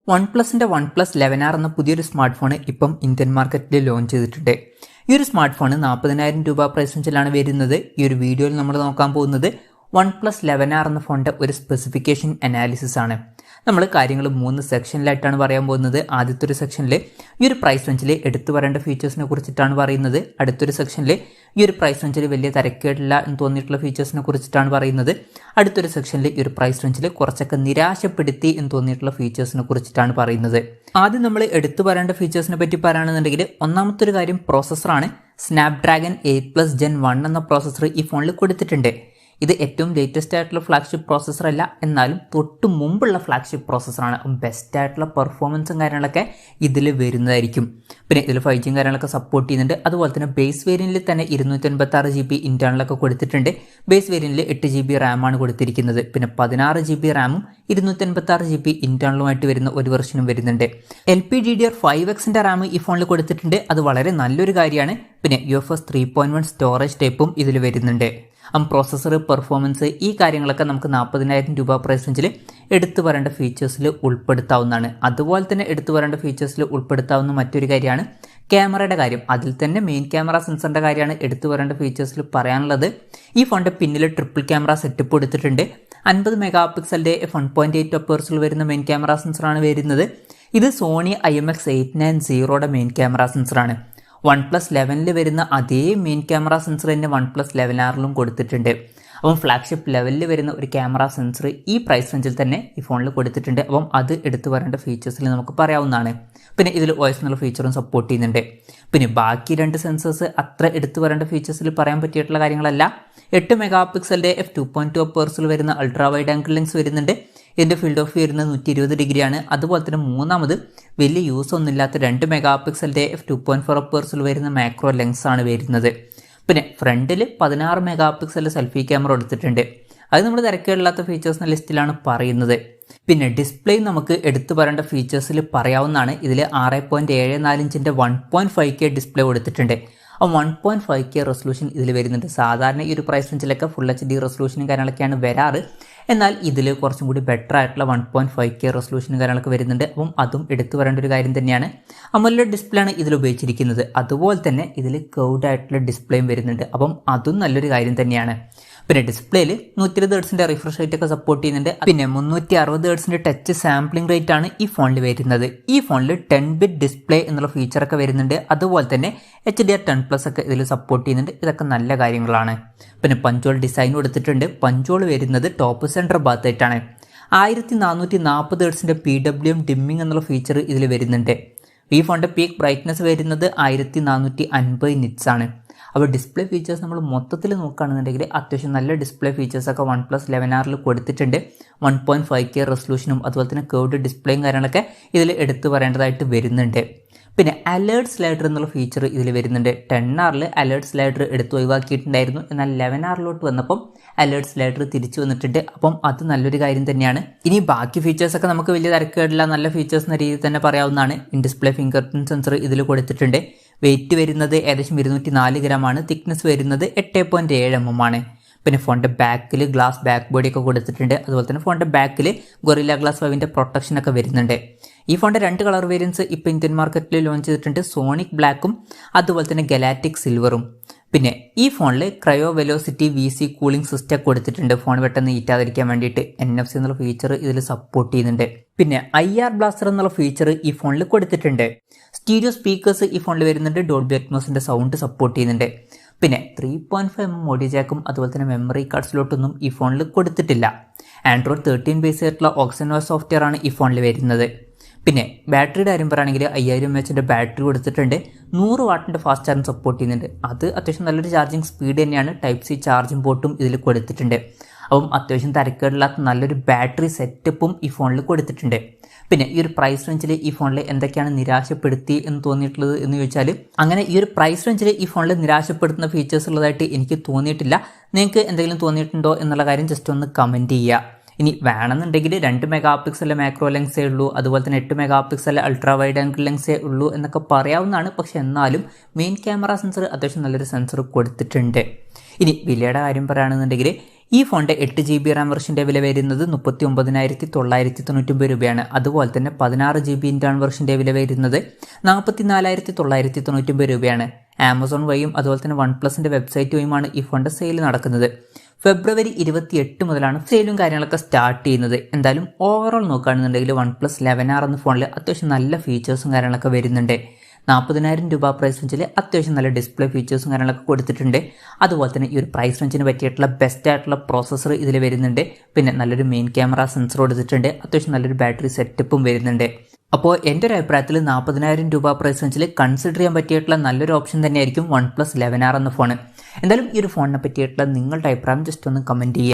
OnePlusന്റെ OnePlus 11r എന്ന പുതിയൊരു smart phone ഇപ്പം ഇന്ത്യൻ മാർക്കറ്റിൽ ലോഞ്ച് ചെയ്തിട്ടുണ്ട്. ഈ ഒരു സ്മാർട്ട് ഫോൺ 40,000 രൂപ പ്രൈസ് റേഞ്ചിലാണ് വരുന്നത്. ഈ ഒരു വീഡിയോയിൽ നമ്മൾ നോക്കാൻ പോകുന്നത് OnePlus 11r എന്ന ഫോണിന്റെ ഒരു സ്പെസിഫിക്കേഷൻ അനാലിസിസ് ആണ്. നമ്മൾ കാര്യങ്ങൾ 3 സെക്ഷനിലായിട്ടാണ് പറയാൻ പോകുന്നത്. ആദ്യത്തെ ഒരു സെക്ഷനിൽ ഈ ഒരു പ്രൈസ് റേഞ്ചിൽ എടുത്തു പറയേണ്ട ഫീച്ചേഴ്സിനെ കുറിച്ചിട്ടാണ് പറയുന്നത്. അടുത്തൊരു സെക്ഷനിൽ ഈ ഒരു പ്രൈസ് റേഞ്ചിൽ വലിയ തരക്കേടില്ല എന്ന് തോന്നിയിട്ടുള്ള ഫീച്ചേഴ്സിനെ കുറിച്ചിട്ടാണ് പറയുന്നത്. അടുത്തൊരു സെക്ഷനിൽ ഈ ഒരു പ്രൈസ് റേഞ്ചിൽ കുറച്ചൊക്കെ നിരാശപ്പെടുത്തി എന്ന് തോന്നിയിട്ടുള്ള ഫീച്ചേഴ്സിനെ കുറിച്ചിട്ടാണ് പറയുന്നത്. ആദ്യം നമ്മൾ എടുത്തു പറയേണ്ട ഫീച്ചേഴ്സിനെ പറ്റി പറയുകയാണെന്നുണ്ടെങ്കിൽ ഒന്നാമത്തെ ഒരു കാര്യം പ്രോസസ്സറാണ്. സ്നാപ്ഡ്രാഗൺ 8+ Gen 1 എന്ന പ്രോസസ്സർ ഈ ഫോണിൽ കൊടുത്തിട്ടുണ്ട്. ഇത് ഏറ്റവും ലേറ്റസ്റ്റ് ആയിട്ടുള്ള ഫ്ലാഗ്ഷിപ്പ് പ്രോസസ്സർ അല്ല, എന്നാലും തൊട്ട് മുമ്പുള്ള ഫ്ലാഗ്ഷിപ്പ് പ്രോസസ്സറാണ്. ബെസ്റ്റ് ആയിട്ടുള്ള പെർഫോമൻസും കാര്യങ്ങളൊക്കെ ഇതിൽ വരുന്നതായിരിക്കും. പിന്നെ ഇതിൽ 5G കാര്യങ്ങളൊക്കെ സപ്പോർട്ട് ചെയ്യുന്നുണ്ട്. അതുപോലെ തന്നെ ബേസ് വേരിയന്റിൽ തന്നെ 256 GB ഇന്റേണലൊക്കെ കൊടുത്തിട്ടുണ്ട്. ബേസ് വേരിയന്റിൽ 8 GB റാമാണ് കൊടുത്തിരിക്കുന്നത്. പിന്നെ 16 GB റാമും 256 GB ഇന്റേണലുമായിട്ട് വരുന്ന ഒരു വെർഷനും വരുന്നുണ്ട്. LPDDR5Xന്റെ റാം ഈ ഫോണിൽ കൊടുത്തിട്ടുണ്ട്. അത് വളരെ നല്ലൊരു കാര്യമാണ്. പിന്നെ UFS 3.1 സ്റ്റോറേജ് ടൈപ്പും ഇതിൽ വരുന്നുണ്ട്. പ്രോസസ്സർ, പെർഫോമൻസ്, ഈ കാര്യങ്ങളൊക്കെ നമുക്ക് 40,000 രൂപ പ്രൈസ് റേഞ്ചിൽ എടുത്തു പറയേണ്ട ഫീച്ചേഴ്സിൽ ഉൾപ്പെടുത്താവുന്നതാണ്. അതുപോലെ തന്നെ എടുത്തു പറയേണ്ട ഫീച്ചേഴ്സിൽ ഉൾപ്പെടുത്താവുന്ന മറ്റൊരു കാര്യമാണ് ക്യാമറയുടെ കാര്യം. അതിൽ തന്നെ മെയിൻ ക്യാമറ സെൻസറിൻ്റെ കാര്യമാണ് എടുത്തു പറയേണ്ട ഫീച്ചേഴ്സിൽ പറയാനുള്ളത്. ഈ ഫോണിൻ്റെ പിന്നിൽ ട്രിപ്പിൾ ക്യാമറ സെറ്റപ്പ് കൊടുത്തിട്ടുണ്ട്. 50 മെഗാ പിക്സലിൻ്റെ 1.8 അപ്പേഴ്സിൽ വരുന്ന മെയിൻ ക്യാമറ സെൻസറാണ് വരുന്നത്. ഇത് സോണി IMX890യുടെ മെയിൻ ക്യാമറ സെൻസറാണ്. OnePlus 11ൽ വരുന്ന അതേ മെയിൻ ക്യാമറ സെൻസർ തന്നെ OnePlus 11rലും കൊടുത്തിട്ടുണ്ട്. അപ്പം ഫ്ലാഗ്ഷിപ്പ് ലെവലിൽ വരുന്ന ഒരു ക്യാമറ സെൻസർ ഈ പ്രൈസ് റേഞ്ചിൽ തന്നെ ഈ ഫോണിൽ കൊടുത്തിട്ടുണ്ട്. അപ്പം അത് എടുത്തു പറയേണ്ട ഫീച്ചേഴ്സിൽ നമുക്ക് പറയാവുന്നതാണ്. പിന്നെ ഇതിൽ OS എന്നുള്ള ഫീച്ചറും സപ്പോർട്ട് ചെയ്യുന്നുണ്ട്. പിന്നെ ബാക്കി 2 സെൻസേഴ്സ് അത്ര എടുത്തു പറയേണ്ട ഫീച്ചേഴ്സിൽ പറയാൻ പറ്റിയിട്ടുള്ള കാര്യങ്ങളല്ല. 8 മെഗാ പിക്സലിൻ്റെ f2.2 അപ്പേഴ്സിൽ വരുന്ന അൾട്രാ വൈഡ് ആംഗിൾ ലെൻസ് വരുന്നുണ്ട്. ഇതിൻ്റെ ഫീൽഡ് ഓഫ് വ്യൂ വരുന്നത് 120 ഡിഗ്രിയാണ്. അതുപോലെ തന്നെ മൂന്നാമത് വലിയ യൂസ് ഒന്നുമില്ലാത്ത 2 മെഗാ പിക്സലിൻ്റെ f2.4 അപ്പേഴ്സിൽ വരുന്ന മാക്രോ ലെൻസ് ആണ് വരുന്നത്. പിന്നെ ഫ്രണ്ടിൽ 16 മെഗാ പിക്സലിൽ സെൽഫി ക്യാമറ എടുത്തിട്ടുണ്ട്. അത് നമ്മൾ തിരക്കേടില്ലാത്ത ഫീച്ചേഴ്സിൻ്റെ ലിസ്റ്റിലാണ് പറയുന്നത്. പിന്നെ ഡിസ്പ്ലേ നമുക്ക് എടുത്തു പറയേണ്ട ഫീച്ചേഴ്സിൽ പറയാവുന്നതാണ്. ഇതിൽ 6.74 ഇഞ്ചിൻ്റെ 1.5K ഡിസ്പ്ലേ കൊടുത്തിട്ടുണ്ട്. 1.5K റെസൊല്യൂഷൻ ഇതിൽ വരുന്നുണ്ട്. സാധാരണ ഈ ഒരു പ്രൈസ് റേഞ്ചിലൊക്കെ ഫുൾ HD റെസൊല്യൂഷനും കാര്യങ്ങളൊക്കെയാണ് വരാറ്. എന്നാൽ ഇതിൽ കുറച്ചും കൂടി ബെറ്റർ ആയിട്ടുള്ള 1.5K റെസൊല്യൂഷനും കാര്യങ്ങളൊക്കെ വരുന്നുണ്ട്. അപ്പം അതും എടുത്തു പറയേണ്ട ഒരു കാര്യം തന്നെയാണ്. AMOLED ഡിസ്പ്ലേ ആണ് ഇതിൽ ഉപയോഗിച്ചിരിക്കുന്നത്. അതുപോലെ തന്നെ ഇതിൽ കർവ്ഡ് ആയിട്ടുള്ള ഡിസ്പ്ലേയും വരുന്നുണ്ട്. അപ്പം അതും നല്ലൊരു കാര്യം തന്നെയാണ്. പിന്നെ ഡിസ്പ്ലേയിൽ 120 ഹെർട്സിൻ്റെ റിഫ്രഷ് റേറ്റ് ഒക്കെ സപ്പോർട്ട് ചെയ്യുന്നുണ്ട്. പിന്നെ 360 ഹെർട്സിൻ്റെ ടച്ച് സാമ്പിളിംഗ് റേറ്റ് ആണ് ഈ ഫോണിൽ വരുന്നത്. ഈ ഫോണിൽ 10-bit ഡിസ്പ്ലേ എന്നുള്ള ഫീച്ചറൊക്കെ വരുന്നുണ്ട്. അതുപോലെ തന്നെ HDR10+ ഒക്കെ ഇതിൽ സപ്പോർട്ട് ചെയ്യുന്നുണ്ട്. ഇതൊക്കെ നല്ല കാര്യങ്ങളാണ്. പിന്നെ പഞ്ചോൾ ഡിസൈൻ കൊടുത്തിട്ടുണ്ട്. പഞ്ചോൾ വരുന്നത് ടോപ്പ് സെൻറ്റർ ഭാഗത്തായിട്ടാണ്. 1440 ഹെർട്സിൻ്റെ PWM ഡിമ്മിങ് എന്നുള്ള ഫീച്ചർ ഇതിൽ വരുന്നുണ്ട്. ഈ ഫോണിൻ്റെ പീക്ക് ബ്രൈറ്റ്നസ് വരുന്നത് 1450 നിറ്റ്സ് ആണ്. അപ്പോൾ ഡിസ്പ്ലേ ഫീച്ചേഴ്സ് നമ്മൾ മൊത്തത്തിൽ നോക്കുകയാണെന്നുണ്ടെങ്കിൽ അത്യാവശ്യം നല്ല ഡിസ്പ്ലേ ഫീച്ചേഴ്സൊക്കെ OnePlus 11rൽ കൊടുത്തിട്ടുണ്ട്. 1.5K റെസൊല്യൂഷനും അതുപോലെ തന്നെ കർവ്ഡ് ഡിസ്പ്ലേയും കാര്യങ്ങളൊക്കെ ഇതിൽ എടുത്തു പറയേണ്ടതായിട്ട് വരുന്നുണ്ട്. പിന്നെ അലേർട്ട് സ്ലൈഡർ എന്നുള്ള ഫീച്ചർ ഇതിൽ വരുന്നുണ്ട്. 10rൽ അലേർട്ട് സ്ലൈഡർ എടുത്ത് ഒഴിവാക്കിയിട്ടുണ്ടായിരുന്നു. എന്നാൽ 11rലോട്ട് വന്നപ്പം അലേർട്ട് സ്ലൈഡർ തിരിച്ചു വന്നിട്ടുണ്ട്. അപ്പം അത് നല്ലൊരു കാര്യം തന്നെയാണ്. ഇനി ബാക്കി ഫീച്ചേഴ്സൊക്കെ നമുക്ക് വലിയ തിരക്കേടില്ല, നല്ല ഫീച്ചേഴ്സ് എന്ന രീതിയിൽ തന്നെ പറയാവുന്നതാണ്. In display finger print sensor ഇതിൽ കൊടുത്തിട്ടുണ്ട്. വെയിറ്റ് വരുന്നത് ഏകദേശം 204 ഗ്രാമാണ്. തിക്നെസ് വരുന്നത് 8.7 mm ആണ്. പിന്നെ ഫോണിൻ്റെ ബാക്കിൽ ഗ്ലാസ് ബാക്ക് ബോഡിയൊക്കെ കൊടുത്തിട്ടുണ്ട്. അതുപോലെ തന്നെ ഫോണിൻ്റെ ബാക്കിൽ ഗൊറില്ല ഗ്ലാസ് 5ൻ്റെ പ്രൊട്ടക്ഷനൊക്കെ വരുന്നുണ്ട്. ഈ ഫോണിൻ്റെ 2 കളർ വേരിയൻസ് ഇപ്പോൾ ഇന്ത്യൻ മാർക്കറ്റിൽ ലോഞ്ച് ചെയ്തിട്ടുണ്ട്. സോണിക് ബ്ലാക്കും അതുപോലെ തന്നെ ഗലാറ്റിക് സിൽവറും. പിന്നെ ഈ ഫോണിൽ cryo velocity VC cooling system കൊടുത്തിട്ടുണ്ട്. ഫോൺ പെട്ടെന്ന് ഈറ്റാതിരിക്കാൻ വേണ്ടിയിട്ട്. NFC എന്നുള്ള ഫീച്ചർ ഇതിൽ സപ്പോർട്ട് ചെയ്യുന്നുണ്ട്. പിന്നെ IR ബ്ലാസ്റ്റർ എന്നുള്ള ഫീച്ചർ ഈ ഫോണിൽ കൊടുത്തിട്ടുണ്ട്. സ്റ്റീരിയോ സ്പീക്കേഴ്സ് ഈ ഫോണിൽ വരുന്നുണ്ട്. ഡോൾബി അറ്റ്മോസിൻ്റെ സൗണ്ട് സപ്പോർട്ട് ചെയ്യുന്നുണ്ട്. പിന്നെ 3.5 mm ഓഡിയോ ജാക്കും അതുപോലെ തന്നെ മെമ്മറി കാർഡ് സ്ലോട്ടൊന്നും ഈ ഫോണിൽ കൊടുത്തിട്ടില്ല. Android 13 ബേസ് ആയിട്ടുള്ള OxygenOS സോഫ്റ്റ്വെയർ ആണ് ഈ ഫോണിൽ വരുന്നത്. പിന്നെ ബാറ്ററിയുടെ കാര്യം പറയുകയാണെങ്കിൽ 5000 mAh ബാറ്ററി കൊടുത്തിട്ടുണ്ട്. 100 വാട്ടിൻ്റെ ഫാസ്റ്റ് ചാർജിങ് സപ്പോർട്ട് ചെയ്യുന്നുണ്ട്. അത് അത്യാവശ്യം നല്ലൊരു ചാർജിങ് സ്പീഡ് തന്നെയാണ്. Type-C ചാർജിങ് പോർട്ടും ഇതിൽ കൊടുത്തിട്ടുണ്ട്. അപ്പം അത്യാവശ്യം തരക്കേടില്ലാത്ത നല്ലൊരു ബാറ്ററി സെറ്റപ്പും ഈ ഫോണിൽ കൊടുത്തിട്ടുണ്ട്. പിന്നെ ഈ ഒരു പ്രൈസ് റേഞ്ചിൽ ഈ ഫോണിൽ എന്തൊക്കെയാണ് നിരാശപ്പെടുത്തി എന്ന് തോന്നിയിട്ടുള്ളത് എന്ന് ചോദിച്ചാൽ അങ്ങനെ ഈ ഒരു പ്രൈസ് റേഞ്ചിൽ ഈ ഫോണിൽ നിരാശപ്പെടുത്തുന്ന ഫീച്ചേഴ്സ് ഉള്ളതായിട്ട് എനിക്ക് തോന്നിയിട്ടില്ല. നിങ്ങൾക്ക് എന്തെങ്കിലും തോന്നിയിട്ടുണ്ടോ എന്നുള്ള കാര്യം ജസ്റ്റ് ഒന്ന് കമൻറ്റ് ചെയ്യുക. ഇനി വേണമെന്നുണ്ടെങ്കിൽ 2 മെഗാ പിക്സലിലെ മാക്രോ ലെൻസേ ഉള്ളൂ, അതുപോലെ തന്നെ 8 മെഗാ പിക്സലിലെ അൾട്രാ വൈഡ് ആംഗിൾ ലെൻസേ ഉള്ളൂ എന്നൊക്കെ പറയാവുന്നതാണ്. പക്ഷെ എന്നാലും മെയിൻ ക്യാമറ സെൻസർ അത്യാവശ്യം നല്ലൊരു സെൻസർ കൊടുത്തിട്ടുണ്ട്. ഇനി വിലയുടെ കാര്യം പറയുകയാണെന്നുണ്ടെങ്കിൽ ഈ ഫോണിൻ്റെ 8 GB റാം വെർഷൻ്റെ വില വരുന്നത് 39,999 രൂപയാണ്. അതുപോലെ തന്നെ 16 GB ഇൻറ്റേർണൽ വെർഷൻ്റെ വില വരുന്നത് 44,999 രൂപയാണ്. ആമസോൺ വഴിയും അതുപോലെ തന്നെ വൺപ്ലസിൻ്റെ വെബ്സൈറ്റ് വഴിയുമാണ് ഈ ഫോണിൻ്റെ സെയിൽ നടക്കുന്നത്. ഫെബ്രുവരി 28 മുതലാണ് സെയിലും കാര്യങ്ങളൊക്കെ സ്റ്റാർട്ട് ചെയ്യുന്നത്. എന്തായാലും ഓവറോൾ നോക്കുകയാണെന്നുണ്ടെങ്കിൽ OnePlus 11R എന്ന ഫോണിൽ അത്യാവശ്യം നല്ല ഫീച്ചേഴ്സും കാര്യങ്ങളൊക്കെ വരുന്നുണ്ട്. 40,000 രൂപ പ്രൈസ് റേഞ്ചിൽ അത്യാവശ്യം നല്ല ഡിസ്പ്ലേ ഫീച്ചേഴ്സും കാര്യങ്ങളൊക്കെ കൊടുത്തിട്ടുണ്ട്. അതുപോലെ തന്നെ ഈ ഒരു പ്രൈസ് റേഞ്ചിന് പറ്റിയിട്ടുള്ള ബെസ്റ്റ് ആയിട്ടുള്ള പ്രോസസ്സർ ഇതിൽ വരുന്നുണ്ട്. പിന്നെ നല്ലൊരു മെയിൻ ക്യാമറ സെൻസർ കൊടുത്തിട്ടുണ്ട്. അത്യാവശ്യം നല്ലൊരു ബാറ്ററി സെറ്റപ്പും വരുന്നുണ്ട്. അപ്പോൾ എൻ്റെ ഒരു അഭിപ്രായത്തിൽ 40,000 രൂപ പ്രൈസ് റേഞ്ചിൽ കൺസിഡർ ചെയ്യാൻ പറ്റിയിട്ടുള്ള നല്ലൊരു ഓപ്ഷൻ തന്നെയായിരിക്കും OnePlus 11R എന്ന ഫോൺ. എന്തായാലും ഈ ഒരു ഫോണിനെ പറ്റിയിട്ടുള്ള നിങ്ങളുടെ അഭിപ്രായം ജസ്റ്റ് ഒന്ന് കമൻറ്റ് ചെയ്യുക.